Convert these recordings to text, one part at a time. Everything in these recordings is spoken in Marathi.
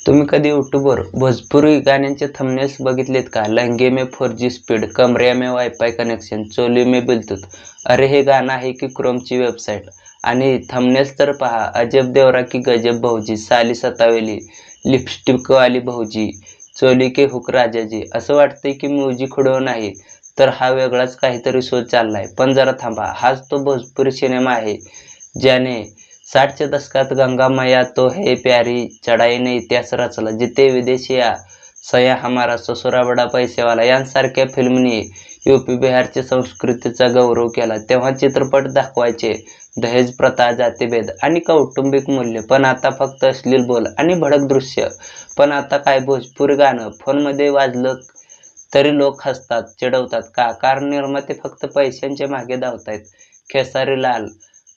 तुम्ही कधी यूट्यूबवर भोजपुरी गाण्यांचे थंबनेल्स बघितलेत का? लहंगे में 4G स्पीड, कमरे में वायफाय कनेक्शन, चोली में ब्लूटूथ. अरे हे गाणं आहे की क्रोमची वेबसाईट. आणि थंबनेल्स तर पहा, अजब देवरा की गजब भाऊजी, साली सतावेली, लिपस्टिकवाली भाऊजी, चोली के हुक राजाजी. असं वाटतंय की म्युझिक व्हिडिओ नाही तर हा वेगळाच काहीतरी शो चाललाय. पण जरा थांबा, हाच तो भोजपुरी सिनेमा आहे ज्याने 60च्या दशकात गंगा मैया तो है प्यारी चढाईने इतिहास रचला. जिथे विदेशिया सया हमारा ससुरा बडा पैसेवाला यांसारख्या फिल्मनी यूपी बिहारच्या संस्कृतीचा गौरव केला. तेव्हा चित्रपट दाखवायचे दहेज प्रथा, जातीभेद आणि कौटुंबिक मूल्य. पण आता फक्त अश्लील बोल आणि भडक दृश्य. पण आता काय, भोजपुरी गाणं फोनमध्ये वाजलं तरी लोक हसतात, चिडवतात का? कारण निर्माते फक्त पैशांच्या मागे धावतायत. खेसारी लाल,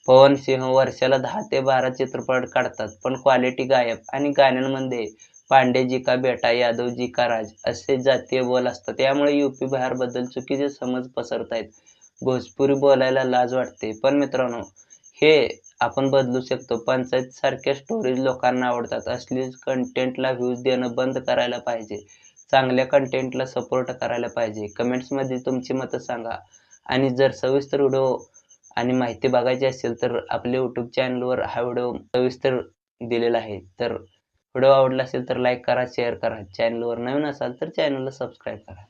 पवन सिंह वर्षाला 10 ते 12 चित्रपट काढतात, पण क्वालिटी गायब. आणि गाण्यांमध्ये पांडेजी का बेटा, यादवजी का राज असे जातीय बोल असतात. यामुळे यूपी बिहारबद्दल चुकीचे समज पसरतायत. भोजपुरी बोलायला लाज वाटते. पण मित्रांनो, हे आपण बदलू शकतो. पंचायत सारख्या स्टोरीज लोकांना आवडतात. अश्लील कंटेंटला व्ह्यूज देणं बंद करायला पाहिजे. चांगल्या कंटेंटला सपोर्ट करायला पाहिजे. कमेंट्समध्ये तुमची मतं सांगा. आणि जर सविस्तर व्हिडिओ आणि माहिती बघायची असेल तर आपल्या यूट्यूब चॅनलवर हा व्हिडिओ सविस्तर दिलेला आहे. तर व्हिडिओ आवडला असेल तर लाईक करा, शेअर करा. चॅनलवर नवीन असाल तर चॅनलला सबस्क्राईब करा.